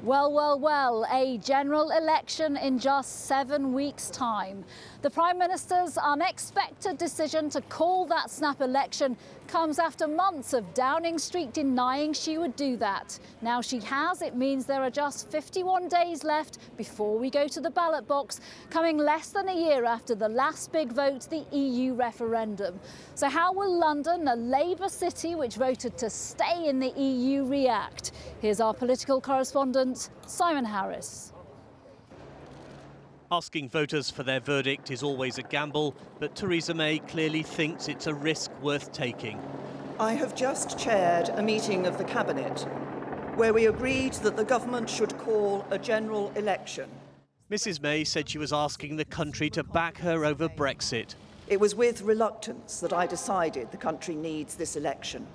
Well, well, well, a general election in just 7 weeks' time. The Prime Minister's unexpected decision to call that snap election comes after months of Downing Street denying she would do that. Now she has. It means there are just 51 days left before we go to the ballot box, coming less than a year after the last big vote, the EU referendum. So how will London, a Labour city which voted to stay in the EU, react? Here's our political correspondent, Simon Harris. Asking voters for their verdict is always a gamble, but Theresa May clearly thinks it's a risk worth taking. I have just chaired a meeting of the Cabinet where we agreed that the government should call a general election. Mrs May said she was asking the country to back her over Brexit. It was with reluctance that I decided the country needs this election.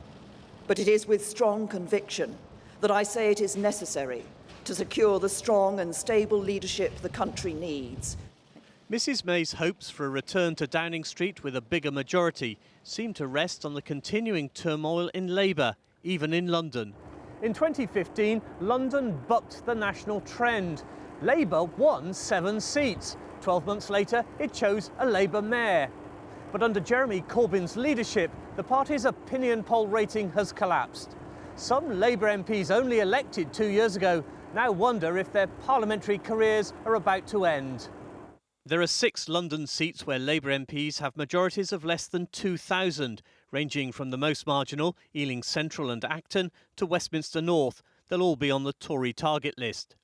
But it is with strong conviction that I say it is necessary to secure the strong and stable leadership the country needs. Mrs May's hopes for a return to Downing Street with a bigger majority seem to rest on the continuing turmoil in Labour, even in London. In 2015, London bucked the national trend. Labour won 7 seats. 12 months later, it chose a Labour mayor. But under Jeremy Corbyn's leadership, the party's opinion poll rating has collapsed. Some Labour MPs only elected 2 years ago now wonder if their parliamentary careers are about to end. There are 6 London seats where Labour MPs have majorities of less than 2,000, ranging from the most marginal, Ealing Central and Acton, to Westminster North. They'll all be on the Tory target list.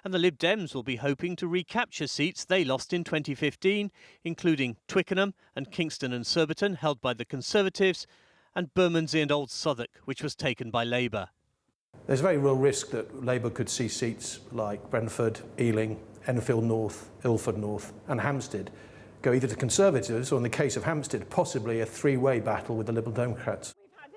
And the Lib Dems will be hoping to recapture seats they lost in 2015, including Twickenham and Kingston and Surbiton, held by the Conservatives, and Bermondsey and Old Southwark, which was taken by Labour. There's a very real risk that Labour could see seats like Brentford, Ealing, Enfield North, Ilford North and Hampstead go either to Conservatives or, in the case of Hampstead, possibly a three-way battle with the Liberal Democrats.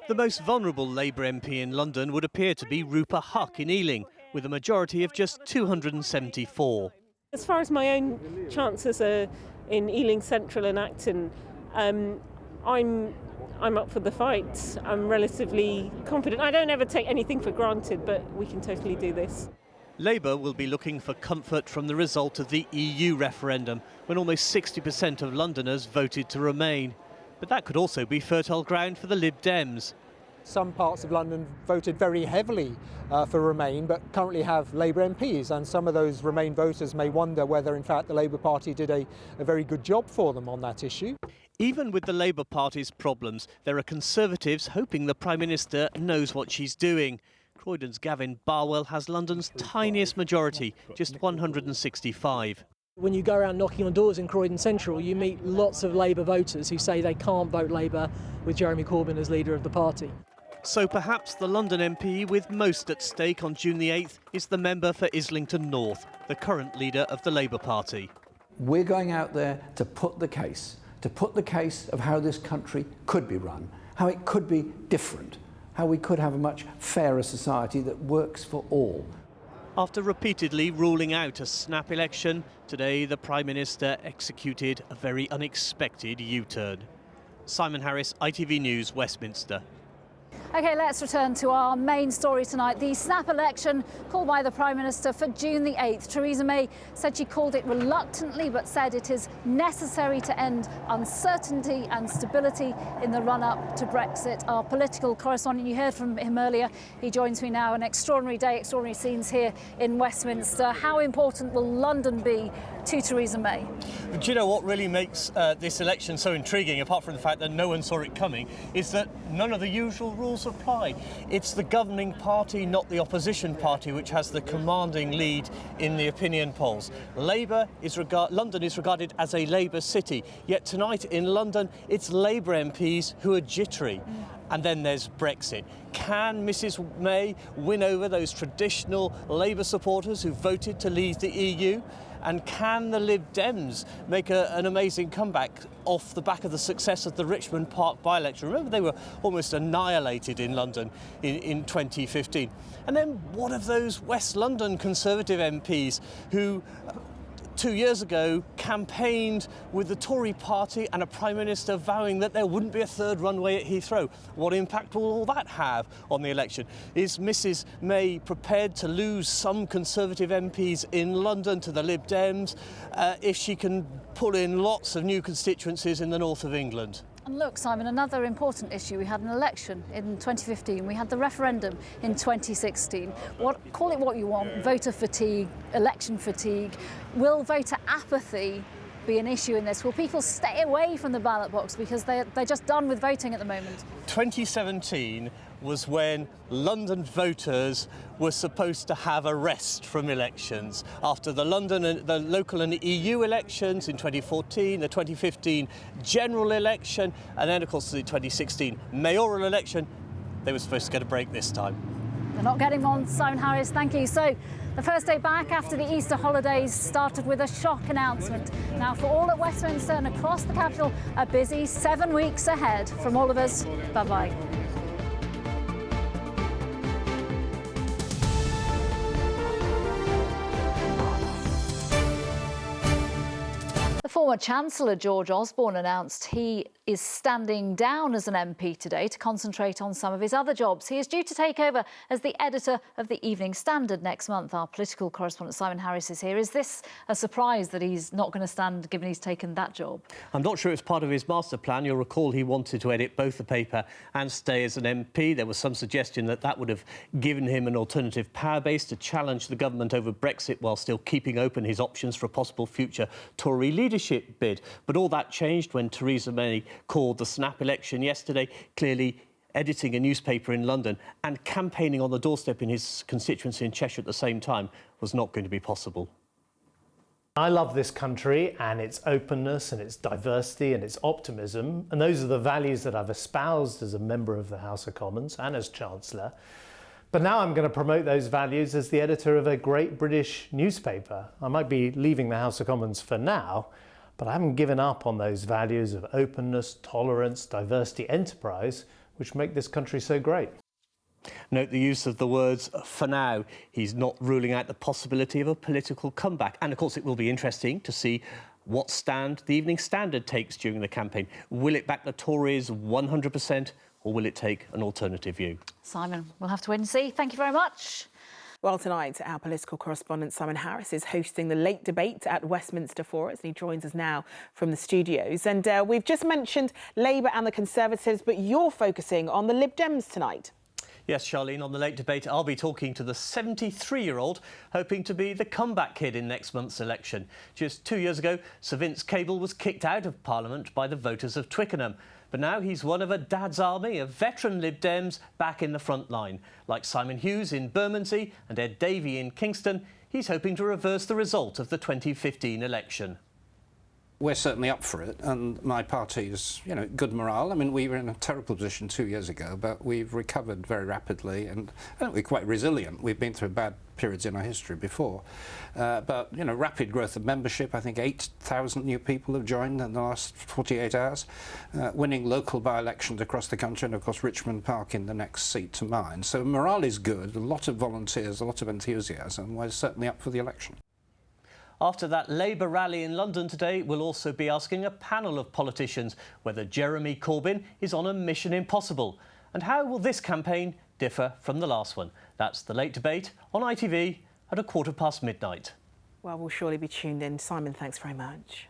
The most vulnerable Labour MP in London would appear to be Rupa Huck in Ealing, with a majority of just 274. As far as my own chances are in Ealing Central and Acton, I'm up for the fight. I'm relatively confident. I don't ever take anything for granted, but we can totally do this. Labour will be looking for comfort from the result of the EU referendum, when almost 60% of Londoners voted to remain. But that could also be fertile ground for the Lib Dems. Some parts of London voted very heavily for Remain, but currently have Labour MPs, and some of those Remain voters may wonder whether in fact the Labour Party did a very good job for them on that issue. Even with the Labour Party's problems, there are Conservatives hoping the Prime Minister knows what she's doing. Croydon's Gavin Barwell has London's tiniest majority, just 165. When you go around knocking on doors in Croydon Central, you meet lots of Labour voters who say they can't vote Labour with Jeremy Corbyn as leader of the party. So perhaps the London MP with most at stake on June the 8th is the member for Islington North, the current leader of the Labour Party. We're going out there to put the case of how this country could be run, how it could be different, how we could have a much fairer society that works for all. After repeatedly ruling out a snap election, today the Prime Minister executed a very unexpected U-turn. Simon Harris, ITV News, Westminster. OK, let's return to our main story tonight. The snap election called by the Prime Minister for June the 8th. Theresa May said she called it reluctantly, but said it is necessary to end uncertainty and stability in the run-up to Brexit. Our political correspondent, you heard from him earlier, he joins me now. An extraordinary day, extraordinary scenes here in Westminster. How important will London be to Theresa May? Do you know what really makes this election so intriguing, apart from the fact that no one saw it coming, is that none of the usual rules apply. It's the governing party, not the opposition party, which has the commanding lead in the opinion polls. London is regarded as a Labour city, yet tonight in London it's Labour MPs who are jittery. And then there's Brexit. Can Mrs May win over those traditional Labour supporters who voted to leave the EU? And can the Lib Dems make an amazing comeback off the back of the success of the Richmond Park by-election? Remember, they were almost annihilated in London in 2015. And then what of those West London Conservative MPs who 2 years ago, campaigned with the Tory party and a Prime Minister vowing that there wouldn't be a third runway at Heathrow. What impact will all that have on the election? Is Mrs May prepared to lose some Conservative MPs in London to the Lib Dems if she can pull in lots of new constituencies in the north of England? And look, Simon, another important issue. We had an election in 2015. We had the referendum in 2016. Call it what you want, voter fatigue, election fatigue. Will voter apathy be an issue in this? Will people stay away from the ballot box because they're just done with voting at the moment? 2017 was when London voters were supposed to have a rest from elections after the local and EU elections in 2014, the 2015 general election, and then of course the 2016 mayoral election. They were supposed to get a break this time. They're not getting one. Simon Harris, thank you. So the first day back after the Easter holidays started with a shock announcement. Now for all at Westminster and across the capital, a busy 7 weeks ahead. From all of us, bye-bye. The former Chancellor George Osborne announced he is standing down as an MP today to concentrate on some of his other jobs. He is due to take over as the editor of the Evening Standard next month. Our political correspondent Simon Harris is here. Is this a surprise that he's not going to stand, given he's taken that job? I'm not sure it's part of his master plan. You'll recall he wanted to edit both the paper and stay as an MP. There was some suggestion that that would have given him an alternative power base to challenge the government over Brexit while still keeping open his options for a possible future Tory leadership bid. But all that changed when Theresa May called the snap election yesterday. Clearly, editing a newspaper in London and campaigning on the doorstep in his constituency in Cheshire at the same time was not going to be possible. I love this country and its openness and its diversity and its optimism, and those are the values that I've espoused as a member of the House of Commons and as Chancellor. But now I'm going to promote those values as the editor of a great British newspaper. I might be leaving the House of Commons for now, but I haven't given up on those values of openness, tolerance, diversity, enterprise, which make this country so great. Note the use of the words "for now." He's not ruling out the possibility of a political comeback. And of course, it will be interesting to see what stand the Evening Standard takes during the campaign. Will it back the Tories 100%, or will it take an alternative view? Simon, we'll have to wait and see. Thank you very much. Well, tonight, our political correspondent Simon Harris is hosting the late debate at Westminster for us, and he joins us now from the studios. And we've just mentioned Labour and the Conservatives, but you're focusing on the Lib Dems tonight. Yes, Charlene, on the late debate, I'll be talking to the 73-year-old hoping to be the comeback kid in next month's election. Just 2 years ago, Sir Vince Cable was kicked out of Parliament by the voters of Twickenham. But now he's one of a dad's army of veteran Lib Dems back in the front line. Like Simon Hughes in Bermondsey and Ed Davey in Kingston, he's hoping to reverse the result of the 2015 election. We're certainly up for it, and my party's, good morale. I mean, we were in a terrible position 2 years ago, but we've recovered very rapidly, and I think we're quite resilient. We've been through bad periods in our history before. But, rapid growth of membership. I think 8,000 new people have joined in the last 48 hours, winning local by-elections across the country, and, of course, Richmond Park in the next seat to mine. So morale is good, a lot of volunteers, a lot of enthusiasm. We're certainly up for the election. After that Labour rally in London today, we'll also be asking a panel of politicians whether Jeremy Corbyn is on a mission impossible. And how will this campaign differ from the last one? That's the late debate on ITV at midnight. Well, we'll surely be tuned in. Simon, thanks very much.